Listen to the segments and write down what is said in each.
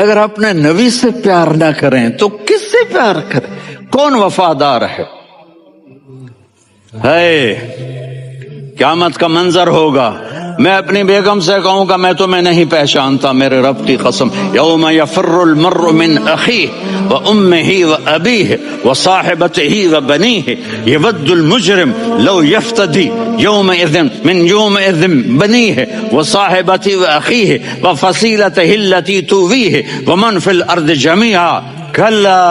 اگر اپنے نبی سے پیار نہ کریں تو کس سے پیار کریں؟ کون وفادار ہے؟ قیامت کا منظر ہوگا، میں اپنی بیگم سے کہوں گا میں تمہیں نہیں پہچانتا، میرے رب کی قسم، یوم یفر المرء من اخیہ وامہ وابیہ وصاحبتہ وبنیہ یود المجرم لو یفتدی یومئذ بنیہ وصاحبتہ واخیہ وفصیلتہ التی تؤویہ ومن فی الارض جمیعا کلا،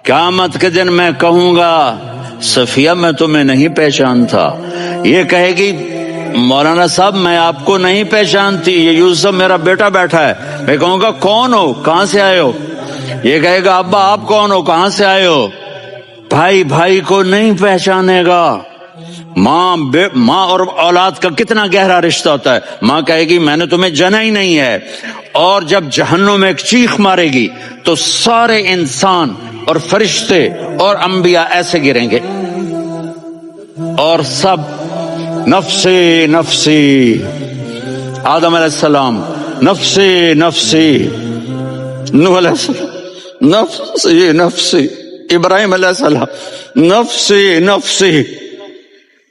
قیامت کے دن میں کہوں گا صفیہ میں تمہیں نہیں پہچانتا، یہ کہے گی مولانا صاحب میں آپ کو نہیں پہچانتی، یہ یوسف میرا بیٹا بیٹھا ہے، میں کہوں گا کون ہو، کہاں سے آئے ہو؟ یہ کہے گا ابا آپ کون ہو، کہاں سے آئے ہو؟ بھائی بھائی کو نہیں پہچانے گا۔ ماں اور اولاد کا کتنا گہرا رشتہ ہوتا ہے، ماں کہے گی میں نے تمہیں جنا ہی نہیں ہے، اور جب جہنم میں ایک چیخ مارے گی تو سارے انسان اور فرشتے اور انبیاء ایسے گریں گے اور سب نفسی نفسی، آدم علیہ السلام نفسی نفسی، نوح علیہ السلام نفسی نفسی، ابراہیم علیہ السلام نفسی نفسی،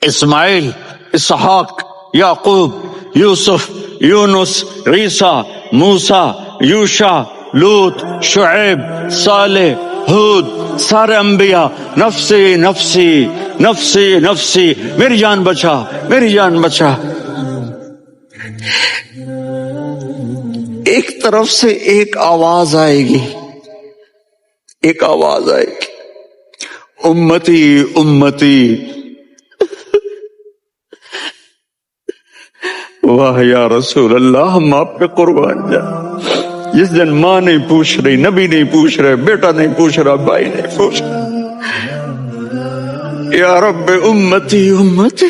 اسماعیل، اسحاق، یعقوب، یوسف، یونس، عیسیٰ، موسیٰ، یوشع، لوط، شعیب، صالح، ہود، سارے انبیاء نفسی نفسی نفسی نفسی، میری جان بچا میری جان بچا۔ ایک طرف سے ایک آواز آئے گی، ایک آواز آئے گی، امتی امتی، واہ یا رسول اللہ ہم آپ پہ قربان جائیں۔ جس دن ماں نہیں پوچھ رہی، نبی نہیں پوچھ رہے، بیٹا نہیں پوچھ رہا، بھائی نہیں پوچھ رہا، یا رب امتی امتی،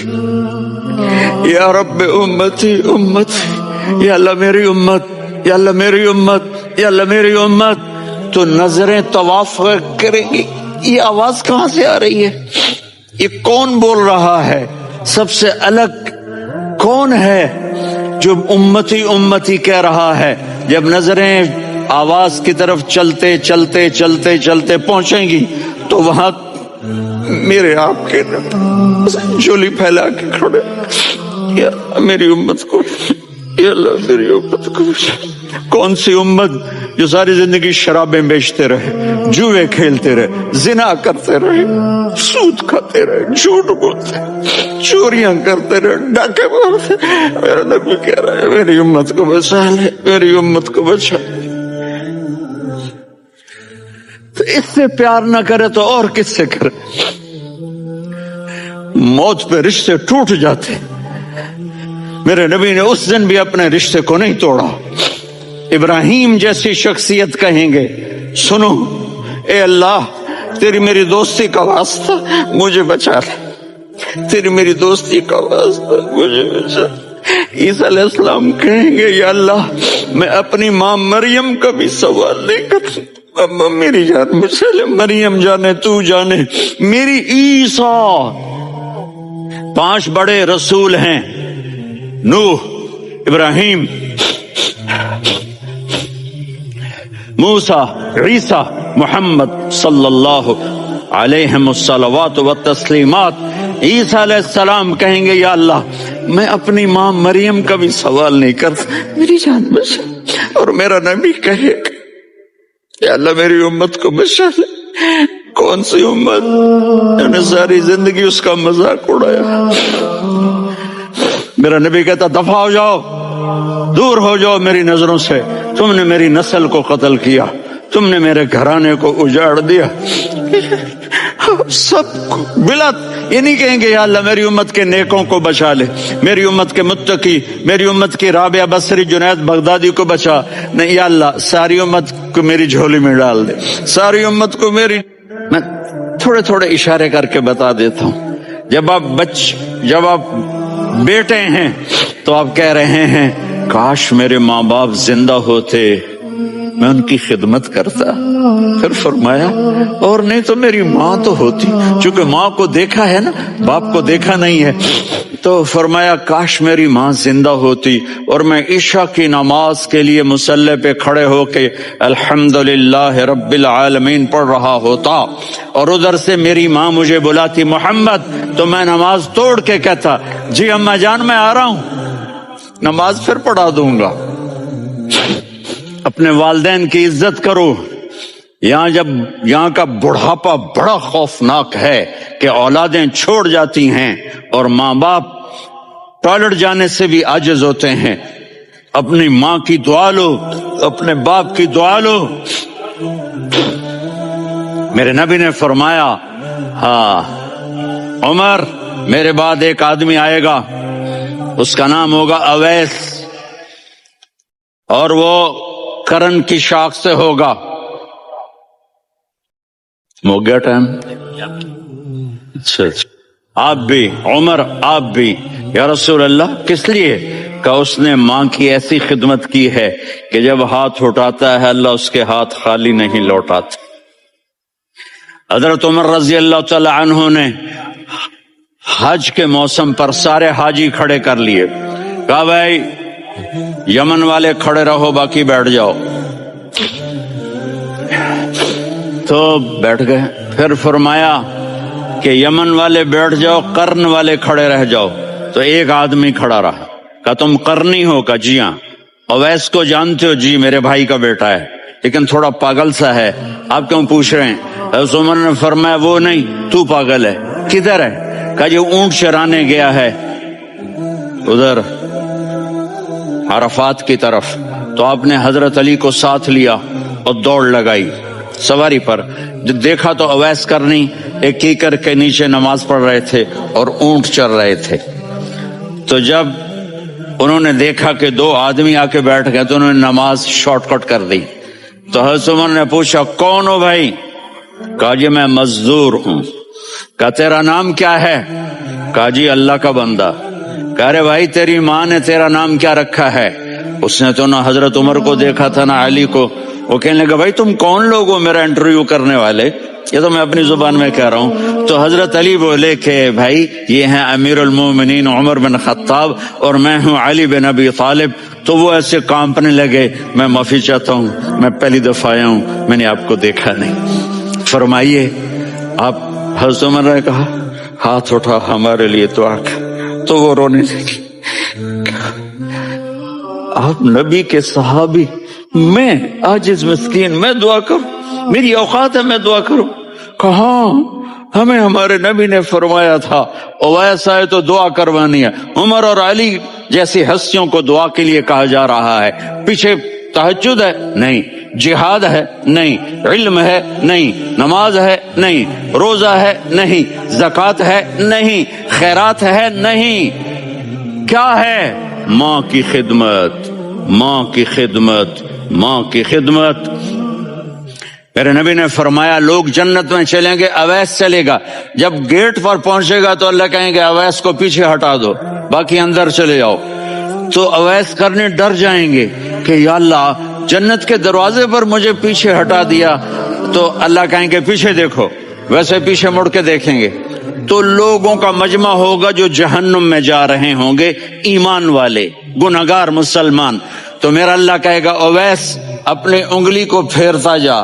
یا رب امتی امتی، یا اللہ میری امت، یا اللہ میری امت، یا اللہ میری امت، تو نظریں طواف کرے گی، یہ آواز کہاں سے آ رہی ہے؟ یہ کون بول رہا ہے؟ سب سے الگ کون ہے جو امتی امتی کہہ رہا ہے؟ جب نظریں آواز کی طرف چلتے چلتے چلتے چلتے پہنچیں گی تو وہاں میرے آپ کے جولی پھیلا کے کھڑے، یا میری امت کو، یا اللہ میری امت کو۔ کون سی امت جو ساری زندگی شرابیں بیچتے رہے، جوئے کھیلتے رہے، زنا کرتے رہے، سود کھاتے رہے، جھوٹ بولتے، چوریاں کرتے رہے، ڈاکے مارتے، میرا نبی کہہ رہا ہے میری امت کو بچا لے، میری امت کو بچا لے۔ تو اس سے پیار نہ کرے تو اور کس سے کرے؟ موت پہ رشتے ٹوٹ جاتے، میرے نبی نے اس دن بھی اپنے رشتے کو نہیں توڑا۔ ابراہیم جیسی شخصیت کہیں گے سنو اے اللہ تیری میری دوستی کا واسطہ مجھے بچا لے، تیری میری دوستی کا واسطہ مجھے بچا لے۔ عیسیٰ علیہ السلام کہیں گے یا اللہ میں اپنی ماں مریم کا بھی سوال نہیں کرتا، میری جان بچا لے، مریم جانے تو جانے میری عیسیٰ۔ 5 بڑے رسول ہیں، نوح، ابراہیم، موسیٰ، عیسیٰ، محمد صلی اللہ علیہ الصلوات والتسلیمات۔ عیسیٰ علیہ السلام کہیں گے یا اللہ میں اپنی ماں مریم کا بھی سوال نہیں کرتا، میری جان بچا۔ اور میرا نبی کہے گا یا اللہ میری امت کو بچا لے۔ کون سی امت جنہوں نے ساری زندگی اس کا مذاق اڑایا؟ میرا نبی کہتا دفع ہو جاؤ، دور ہو جاؤ میری نظروں سے، تم نے میری نسل کو قتل کیا، تم نے میرے گھرانے کو اجاڑ دیا۔ سب کو بلا یہ نہیں کہیں گے یا اللہ میری امت کے نیکوں کو بچا لے، میری امت کے متقی، میری امت کی رابعہ بصری، جنید بغدادی کو بچا، نہیں یا اللہ ساری امت کو میری جھولی میں ڈال دے، ساری امت کو میری۔ میں تھوڑے تھوڑے اشارے کر کے بتا دیتا ہوں۔ جب آپ بیٹے ہیں تو آپ کہہ رہے ہیں کاش میرے ماں باپ زندہ ہوتے، میں ان کی خدمت کرتا۔ پھر فرمایا اور نہیں تو میری ماں تو ہوتی، چونکہ ماں کو دیکھا ہے نا، باپ کو دیکھا نہیں ہے، تو فرمایا کاش میری ماں زندہ ہوتی اور میں عشاء کی نماز کے لیے مصلی پہ کھڑے ہو کے الحمدللہ رب العالمین پڑھ رہا ہوتا، اور ادھر سے میری ماں مجھے بلاتی محمد، تو میں نماز توڑ کے کہتا جی اماں جان میں آ رہا ہوں، نماز پھر پڑھا دوں گا۔ اپنے والدین کی عزت کرو۔ یہاں کا بڑھاپا بڑا خوفناک ہے کہ اولادیں چھوڑ جاتی ہیں اور ماں باپ ٹوائلٹ جانے سے بھی عاجز ہوتے ہیں۔ اپنی ماں کی دعا لو، اپنے باپ کی دعا لو۔ میرے نبی نے فرمایا ہاں عمر میرے بعد ایک آدمی آئے گا، اس کا نام ہوگا اویس، اور وہ کرن کی شاخ سے ہوگا۔ ہو گیا ٹائم؟ اچھا آپ بھی عمر، آپ بھی یا رسول اللہ کس لیے؟ کہ اس نے ماں کی ایسی خدمت کی ہے کہ جب ہاتھ اٹھاتا ہے اللہ اس کے ہاتھ خالی نہیں لوٹاتا۔ حضرت عمر رضی اللہ تعالی عنہ نے حج کے موسم پر سارے حاجی کھڑے کر لیے، کہا بھائی یمن والے کھڑے رہو باقی بیٹھ جاؤ، تو بیٹھ گئے۔ پھر فرمایا کہ یمن والے بیٹھ جاؤ، قرن والے کھڑے رہ جاؤ، تو ایک آدمی کھڑا رہا۔ کہا تم قرنی ہو؟ کہا جی ہاں۔ اویس کو جانتے ہو؟ جی میرے بھائی کا بیٹا ہے لیکن تھوڑا پاگل سا ہے، آپ کیوں پوچھ رہے ہیں؟ حضرت عمر نے فرمایا وہ نہیں تو پاگل ہے۔ کدھر ہے؟ کہا جی اونٹ چرانے گیا ہے ادھر عرفات کی طرف۔ تو آپ نے حضرت علی کو ساتھ لیا اور دوڑ لگائی سواری پر۔ دیکھا تو اویس کرنی ایک کیکر کے نیچے نماز پڑھ رہے تھے اور اونٹ چر رہے تھے۔ تو جب انہوں نے دیکھا کہ دو آدمی آ کے بیٹھ گئے تو انہوں نے نماز شارٹ کٹ کر دی۔ تو حضرت عمر نے پوچھا کون ہو بھائی؟ کہا جی میں مزدور ہوں۔ کہا تیرا نام کیا ہے؟ کہا جی اللہ کا بندہ۔ کہا رے بھائی تیری ماں نے تیرا نام کیا رکھا ہے؟ اس نے تو نہ حضرت عمر کو دیکھا تھا نہ علی کو۔ وہ کہنے لگا بھائی تم کون لوگ ہو میرا انٹرویو کرنے والے؟ یہ تو میں اپنی زبان میں کہہ رہا ہوں۔ تو حضرت علی بولے کہ بھائی یہ ہیں امیر المومنین عمر بن خطاب اور میں ہوں علی بن ابی طالب۔ تو وہ ایسے کانپنے لگے، میں معافی چاہتا ہوں، میں پہلی دفعہ آیا ہوں، میں نے آپ کو دیکھا نہیں۔ فرمائیے آپ حضرت عمر نے کہا ہاتھ اٹھا ہمارے لیے دعا کر، تو وہ رونے لگی۔ آپ نبی کے صحابی، میں عاجز مسکین میں دعا کروں؟ میری اوقات ہے میں دعا کروں؟ کہاں ہمیں ہمارے نبی نے فرمایا تھا اویس آئے تو دعا کروانی ہے۔ عمر اور علی جیسی ہستیوں کو دعا کے لیے کہا جا رہا ہے۔ پیچھے تہجد ہے؟ نہیں۔ جہاد ہے؟ نہیں۔ علم ہے؟ نہیں۔ نماز ہے؟ نہیں۔ روزہ ہے؟ نہیں۔ زکوٰۃ ہے؟ نہیں۔ خیرات ہے؟ نہیں۔ کیا ہے؟ ماں کی خدمت، ماں کی خدمت، ماں کی خدمت۔ میرے نبی نے فرمایا لوگ جنت میں چلیں گے، اویس چلے گا، جب گیٹ پر پہنچے گا تو اللہ کہیں گے اویس کو پیچھے ہٹا دو باقی اندر چلے جاؤ۔ تو اویس کرنے ڈر جائیں گے کہ یا اللہ جنت کے دروازے پر مجھے پیچھے ہٹا دیا، تو اللہ کہیں گے پیچھے دیکھو، ویسے پیچھے مڑ کے دیکھیں گے تو لوگوں کا مجمع ہوگا جو جہنم میں جا رہے ہوں گے، ایمان والے، گنہگار مسلمان۔ تو میرا اللہ کہے گا اویس اپنی انگلی کو پھیرتا جا،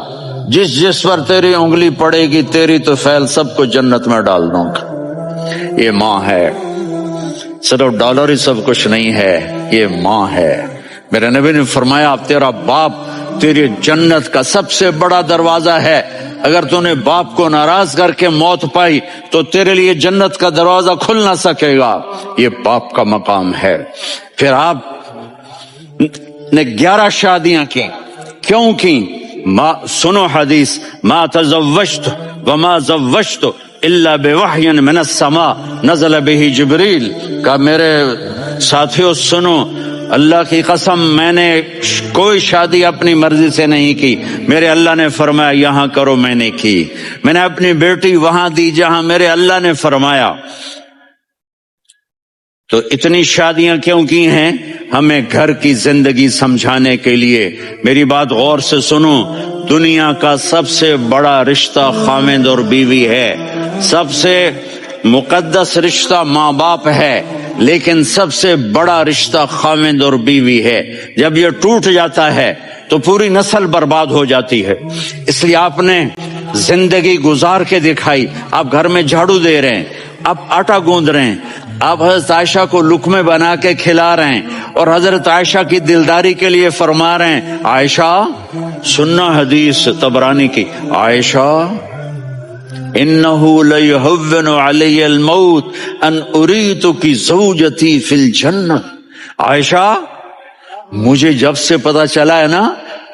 جس پر تیری انگلی پڑے گی تیری تو فیل سب کو جنت میں ڈال دوں گا۔ یہ ماں ہے، صرف ڈالر ہی سب کچھ نہیں ہے، یہ ماں ہے۔ میرے نبی نے فرمایا تیرا باپ تیری جنت کا سب سے بڑا دروازہ ہے، اگر تو نے باپ کو ناراض کر کے موت پائی تو تیرے لیے جنت کا دروازہ کھل نہ سکے گا، یہ باپ کا مقام ہے۔ پھر آپ نے 11 شادیاں کی، کیوں کی؟ سنو حدیث، ما تزوجت وما زوجت الا بوحی من السماء نزل به جبریل۔ کہ میرے ساتھیوں سنو، اللہ کی قسم میں نے کوئی شادی اپنی مرضی سے نہیں کی، میرے اللہ نے فرمایا یہاں کرو میں نے کی۔ میں نے اپنی بیٹی وہاں دی جہاں میرے اللہ نے فرمایا۔ تو اتنی شادیاں کیوں کی ہیں؟ ہمیں گھر کی زندگی سمجھانے کے لیے۔ میری بات غور سے سنو، دنیا کا سب سے بڑا رشتہ خاوند اور بیوی ہے، سب سے مقدس رشتہ ماں باپ ہے، لیکن سب سے بڑا رشتہ خاوند اور بیوی ہے۔ جب یہ ٹوٹ جاتا ہے تو پوری نسل برباد ہو جاتی ہے۔ اس لیے آپ نے زندگی گزار کے دکھائی۔ آپ گھر میں جھاڑو دے رہے ہیں، آپ آٹا گوندھ رہے ہیں، آپ حضرت عائشہ کو لقمے بنا کے کھلا رہے ہیں، اور حضرت عائشہ کی دلداری کے لیے فرما رہے ہیں، عائشہ سننا حدیث طبرانی کی، عائشہ انہو لیہون علی الموت ان اریتک زوجتی فی الجنہ۔ عائشہ مجھے جب سے پتا چلا ہے نا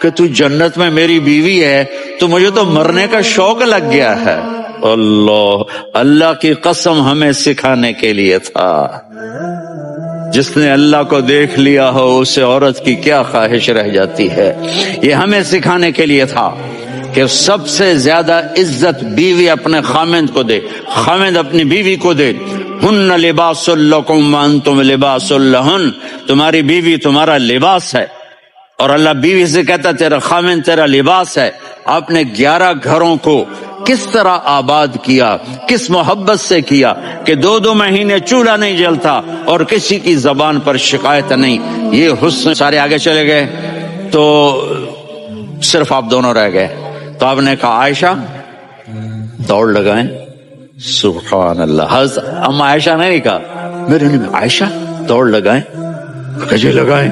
کہ تو جنت میں میری بیوی ہے تو مجھے تو مرنے کا شوق لگ گیا ہے۔ اللہ کی قسم ہمیں سکھانے کے لیے تھا۔ جس نے اللہ کو دیکھ لیا ہو اسے عورت کی کیا خواہش رہ جاتی ہے۔ یہ ہمیں سکھانے کے لیے تھا کہ سب سے زیادہ عزت بیوی اپنے خاوند کو دے، خاوند اپنی بیوی کو دے۔ ہن لباس لکم وانتم لباس لہن، تمہاری بیوی تمہارا لباس ہے، اور اللہ بیوی سے کہتا تیرا خاوند تیرا لباس ہے۔ آپ نے 11 گھروں کو کس طرح آباد کیا، کس محبت سے کیا کہ 2 مہینے چولہا نہیں جلتا اور کسی کی زبان پر شکایت نہیں۔ یہ حسن، سارے آگے چلے گئے تو صرف آپ دونوں رہ گئے، تو آپ نے کہا عائشہ دوڑ لگائیں۔ سبحان اللہ، حضرت اما عائشہ نے نہیں کہا، میرے نے عائشہ دوڑ لگائیں، کجے لگائیں،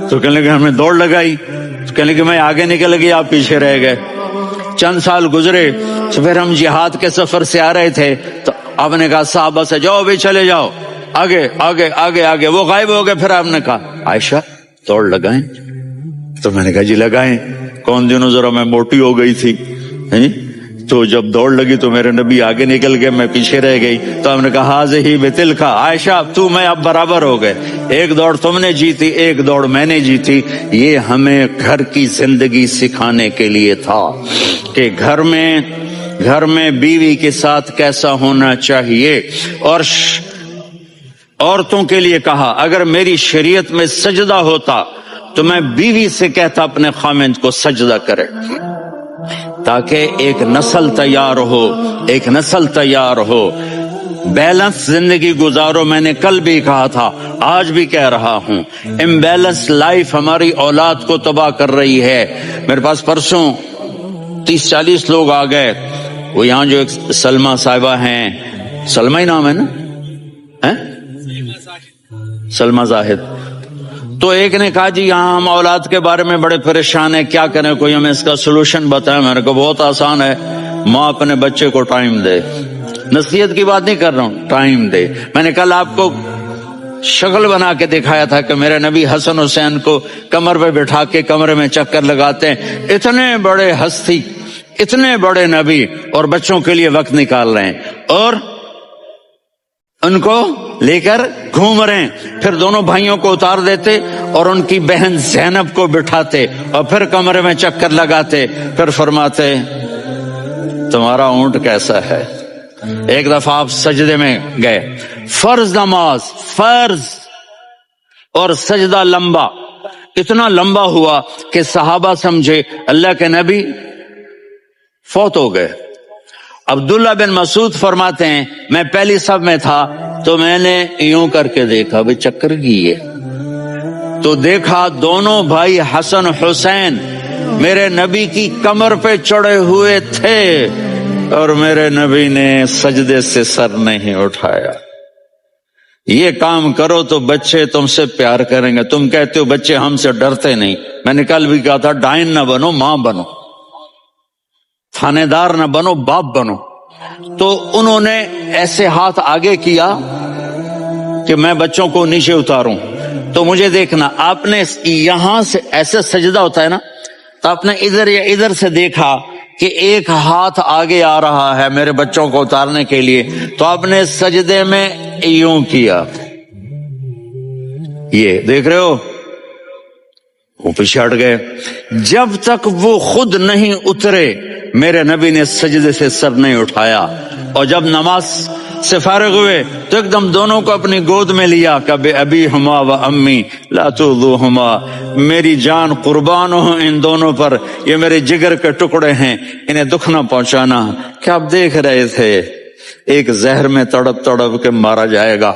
تو کہنے لگے ہم نے دوڑ لگائی، تو کہنے لگے میں آگے نکل گئی آپ پیچھے رہ گئے۔ چند سال گزرے تو پھر ہم جہاد کے سفر سے آ رہے تھے، تو آپ نے کہا صحابہ سے جاؤ بھی چلے جاؤ آگے آگے آگے آگے، وہ غائب ہو گئے۔ پھر آپ نے کہا عائشہ دوڑ لگائیں، تو میں نے کہا جی لگائیں۔ کون دنوں ذرا میں موٹی ہو گئی تھی، تو جب دوڑ لگی تو میرے نبی آگے نکل گئے، میں پیچھے رہ گئی، تو ہم نے کہا ہاذہ بتلک، عائشہ تو میں اب برابر ہو گئے، ایک دوڑ تم نے جیتی ایک دوڑ میں نے جیتی۔ یہ ہمیں گھر کی زندگی سکھانے کے لیے تھا کہ گھر میں بیوی کے ساتھ کیسا ہونا چاہیے۔ اور عورتوں کے لیے کہا اگر میری شریعت میں سجدہ ہوتا تو میں بیوی سے کہتا اپنے خاوند کو سجدہ کرے، تاکہ ایک نسل تیار ہو، ایک نسل تیار ہو۔ بیلنس زندگی گزارو، میں نے کل بھی کہا تھا آج بھی کہہ رہا ہوں، امبیلنس لائف ہماری اولاد کو تباہ کر رہی ہے۔ میرے پاس پرسوں 30-40 لوگ آ گئے، وہ یہاں جو ایک سلمہ صاحبہ ہیں، سلمہ ہی نام ہے نا، سلمہ زاہد، تو ایک نے کہا جی یہاں ہم اولاد کے بارے میں بڑے پریشان ہیں، کیا کریں، کوئی ہمیں اس کا سولوشن بتائیں۔ میں نے کہا بہت آسان ہے، ماں اپنے بچے کو ٹائم دے، نصیحت کی بات نہیں کر رہا ہوں، ٹائم دے۔ میں نے کل آپ کو شکل بنا کے دکھایا تھا کہ میرے نبی حسن حسین کو کمر پہ بٹھا کے کمرے میں چکر لگاتے ہیں۔ اتنے بڑے ہستی، اتنے بڑے نبی، اور بچوں کے لیے وقت نکال رہے ہیں، اور ان کو لے کر گھوم رہے ہیں۔ پھر دونوں بھائیوں کو اتار دیتے اور ان کی بہن زینب کو بٹھاتے اور پھر کمرے میں چکر لگاتے، پھر فرماتے تمہارا اونٹ کیسا ہے۔ ایک دفعہ آپ سجدے میں گئے، فرض نماز، فرض، اور سجدہ لمبا، اتنا لمبا ہوا کہ صحابہ سمجھے اللہ کے نبی فوت ہو گئے۔ عبداللہ بن مسعود فرماتے ہیں میں پہلی صف میں تھا تو میں نے یوں کر کے دیکھا، بھی چکر کیے، تو دیکھا دونوں بھائی حسن حسین میرے نبی کی کمر پہ چڑھے ہوئے تھے، اور میرے نبی نے سجدے سے سر نہیں اٹھایا۔ یہ کام کرو تو بچے تم سے پیار کریں گے۔ تم کہتے ہو بچے ہم سے ڈرتے نہیں، میں نے کل بھی کہا تھا ڈائن نہ بنو، ماں بنو، تھانے دار نہ بنو، باپ بنو۔ تو انہوں نے ایسے ہاتھ آگے کیا کہ میں بچوں کو نیچے اتاروں، تو مجھے دیکھنا، آپ نے یہاں سے ایسے سجدہ ہوتا ہے نا، تو آپ نے ادھر یا ادھر سے دیکھا کہ ایک ہاتھ آگے آ رہا ہے میرے بچوں کو اتارنے کے لیے، تو آپ نے سجدے میں یوں کیا، یہ دیکھ رہے ہو، وہ پیچھے ہٹ گئے۔ جب تک وہ خود نہیں اترے میرے نبی نے سجدے سے سر نہیں اٹھایا۔ اور جب نماز سے فارغ ہوئے تو ایک دم دونوں کو اپنی گود میں لیا کہ ابی ہما و امی لا تؤذوہما، میری جان قربان ہو ان دونوں پر، یہ میرے جگر کے ٹکڑے ہیں، انہیں دکھ نہ پہنچانا۔ کیا آپ دیکھ رہے تھے ایک زہر میں تڑپ تڑپ کے مارا جائے گا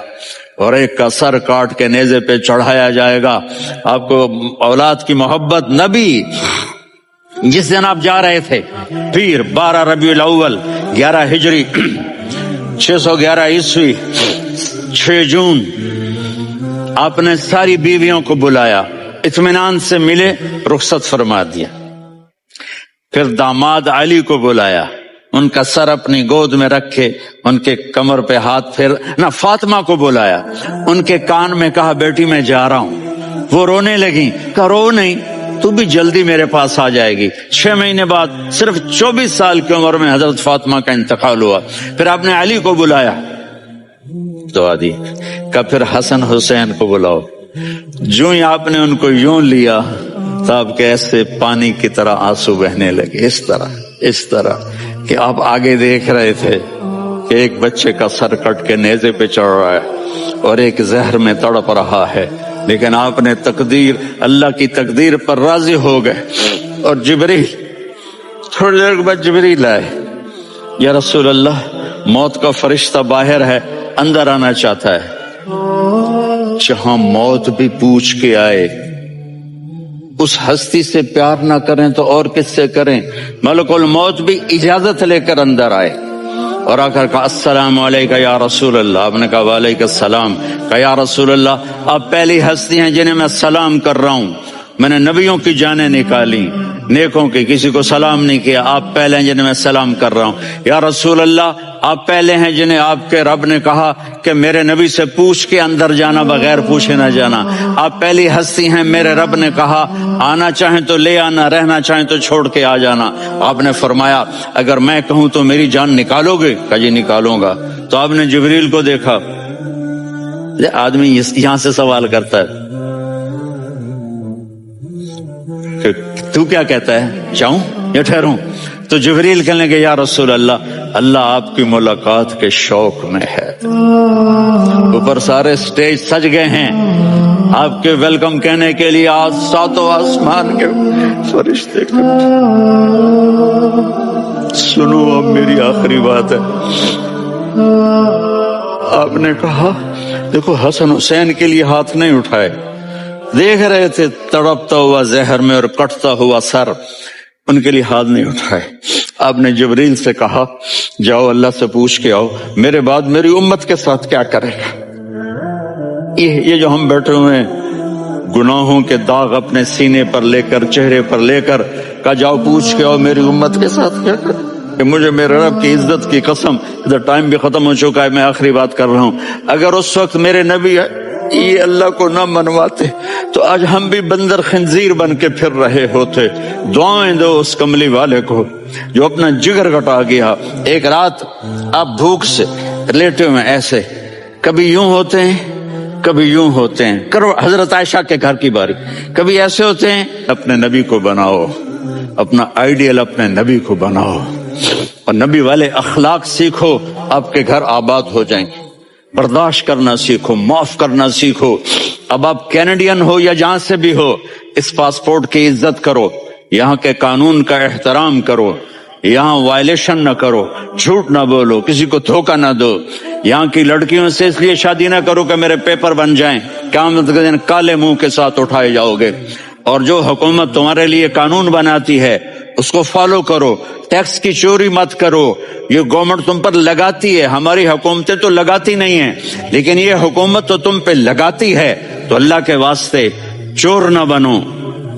اور ایک کا سر کاٹ کے نیزے پہ چڑھایا جائے گا۔ آپ کو اولاد کی محبت، نبی جس دن آپ جا رہے تھے پیر 12 ربیع الاول 11 ہجری 611 عیسوی 6 جون، آپ نے ساری بیویوں کو بلایا، اطمینان سے ملے، رخصت فرما دیا۔ پھر داماد علی کو بلایا، ان کا سر اپنی گود میں رکھے، ان کے کمر پہ ہاتھ پھیر نہ، فاطمہ کو بلایا، ان کے کان میں کہا بیٹی میں جا رہا ہوں۔ وہ رونے لگیں، کہا رو نہیں، تو بھی جلدی میرے پاس آ جائے گی۔ 6 مہینے بعد صرف 24 سال کی عمر میں حضرت فاطمہ کا انتقال ہوا۔ پھر آپ نے علی کو بلایا، دعا دی، کہ پھر حسن حسین کو بلاؤ۔ جو ہی آپ نے ان کو یوں لیا تو آپ کے ایسے پانی کی طرح آنسو بہنے لگے، اس طرح کہ آپ آگے دیکھ رہے تھے کہ ایک بچے کا سر کٹ کے نیزے پہ چڑھ رہا ہے اور ایک زہر میں تڑپ رہا ہے، لیکن آپ نے تقدیر، اللہ کی تقدیر پر راضی ہو گئے۔ اور جبریل، تھوڑی دیر کے بعد جبریل آئے، یا رسول اللہ موت کا فرشتہ باہر ہے، اندر آنا چاہتا ہے۔ جہاں موت بھی پوچھ کے آئے، اس ہستی سے پیار نہ کریں تو اور کس سے کریں؟ ملک الموت بھی اجازت لے کر اندر آئے اور آ کر کہا السلام علیکم یا رسول اللہ۔ آپ نے کہا وعلیکم السلام۔ کہا یا رسول اللہ آپ پہلی ہستی ہیں جنہیں میں سلام کر رہا ہوں، میں نے نبیوں کی جانیں نکالی، نیکوں کی، کسی کو سلام نہیں کیا، آپ پہلے ہیں جنہیں میں سلام کر رہا ہوں۔ یا رسول اللہ آپ پہلے ہیں جنہیں آپ کے رب نے کہا کہ میرے نبی سے پوچھ کے اندر جانا، بغیر پوچھے نہ جانا۔ آپ پہلی ہستی ہیں، میرے رب نے کہا آنا چاہیں تو لے آنا، رہنا چاہیں تو چھوڑ کے آ جانا۔ آپ نے فرمایا اگر میں کہوں تو میری جان نکالو گے؟ کہا جی نکالوں گا۔ تو آپ نے جبریل کو دیکھا، آدمی یہاں سے سوال کرتا ہے کہ تو کیا کہتا ہے، جاؤں یا ٹھہروں؟ تو جبریل کہنے لگے یا رسول اللہ، اللہ آپ کی ملاقات کے شوق میں ہے۔ اوپر سارے سٹیج سج گئے ہیں آپ کے ویلکم کہنے کے لیے، آج ساتوں آسمان کے فرشتے سنو اب میری آخری بات ہے۔ آپ نے کہا دیکھو حسن حسین کے لیے ہاتھ نہیں اٹھائے، دیکھ رہے تھے تڑپتا ہوا زہر میں اور کٹتا ہوا سر، ان کے لیے ہاتھ نہیں اٹھائے۔ آپ نے جبریل سے کہا جاؤ اللہ سے پوچھ کے آؤ میرے بعد میری امت کے ساتھ کیا کرے گا۔ یہ جو ہم بیٹھے ہوئے ہیں گناہوں کے داغ اپنے سینے پر لے کر، چہرے پر لے کر، کہا جاؤ پوچھ کے آؤ میری امت کے ساتھ کیا کرے۔ کہ مجھے میرے رب کی عزت کی قسم، ادھر ٹائم بھی ختم ہو چکا ہے، میں آخری بات کر رہا ہوں، اگر اس وقت میرے نبی یہ اللہ کو نہ منواتے تو آج ہم بھی بندر خنزیر بن کے پھر رہے ہوتے۔ دعائیں دو اس کملی والے کو جو اپنا جگر کٹا گیا۔ ایک رات آپ بھوک سے لیٹے ہوئے ایسے، کبھی یوں ہوتے ہیں کبھی یوں ہوتے ہیں، کرو حضرت عائشہ کے گھر کی باری، کبھی ایسے ہوتے ہیں۔ اپنے نبی کو بناؤ، اپنا آئیڈیل اپنے نبی کو بناؤ اور نبی والے اخلاق سیکھو، آپ کے گھر آباد ہو جائیں گے۔ برداشت کرنا سیکھو، معاف کرنا سیکھو۔ اب آپ کینیڈین ہو یا جہاں سے بھی ہو، اس پاسپورٹ کی عزت کرو، یہاں کے قانون کا احترام کرو، یہاں وائلیشن نہ کرو، جھوٹ نہ بولو، کسی کو دھوکہ نہ دو۔ یہاں کی لڑکیوں سے اس لیے شادی نہ کرو کہ میرے پیپر بن جائیں، قیامت کے دن کالے منہ کے ساتھ اٹھائے جاؤ گے۔ اور جو حکومت تمہارے لیے قانون بناتی ہے اس کو فالو کرو، ٹیکس کی چوری مت کرو۔ یہ گورنمنٹ تم پر لگاتی ہے، ہماری حکومتیں تو لگاتی نہیں ہیں، لیکن یہ حکومت تو تم پہ لگاتی ہے، تو اللہ کے واسطے چور نہ بنو۔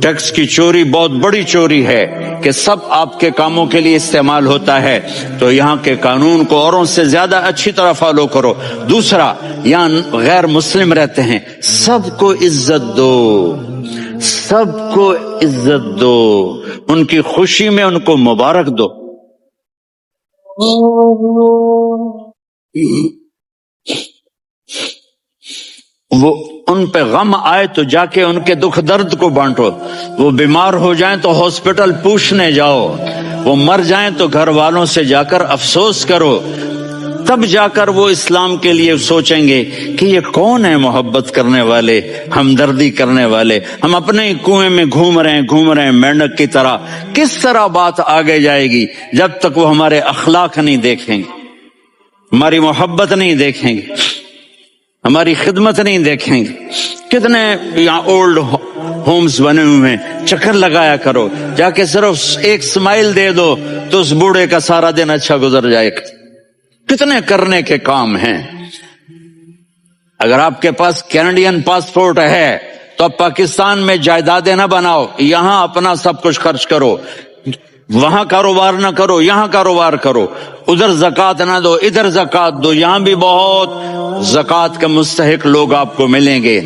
ٹیکس کی چوری بہت بڑی چوری ہے کہ سب آپ کے کاموں کے لیے استعمال ہوتا ہے، تو یہاں کے قانون کو اوروں سے زیادہ اچھی طرح فالو کرو۔ دوسرا، یہاں غیر مسلم رہتے ہیں، سب کو عزت دو، سب کو عزت دو، ان کی خوشی میں ان کو مبارک دو۔ وہ ان پہ غم آئے تو جا کے ان کے دکھ درد کو بانٹو، وہ بیمار ہو جائیں تو ہاسپٹل پوچھنے جاؤ، وہ مر جائیں تو گھر والوں سے جا کر افسوس کرو۔ تب جا کر وہ اسلام کے لیے سوچیں گے کہ یہ کون ہے محبت کرنے والے، ہمدردی کرنے والے. ہم اپنے ہی کنویں میں گھوم رہے ہیں مینڈک کی طرح. کس طرح بات آگے جائے گی جب تک وہ ہمارے اخلاق نہیں دیکھیں گے، ہماری محبت نہیں دیکھیں گے، ہماری خدمت نہیں دیکھیں گے. کتنے یہاں اولڈ ہومز بنے ہوئے ہیں، چکر لگایا کرو، جا کے صرف ایک سمائل دے دو تو اس بوڑھے کا سارا دن اچھا گزر جائے گا. کتنے کرنے کے کام ہیں. اگر آپ کے پاس کینیڈین پاسپورٹ ہے تو اب پاکستان میں جائیدادیں نہ بناؤ، یہاں اپنا سب کچھ خرچ کرو، وہاں کاروبار نہ کرو، یہاں کاروبار کرو. ادھر زکوٰۃ نہ دو، ادھر زکوٰۃ دو، یہاں بھی بہت زکوٰۃ کے مستحق لوگ آپ کو ملیں گے.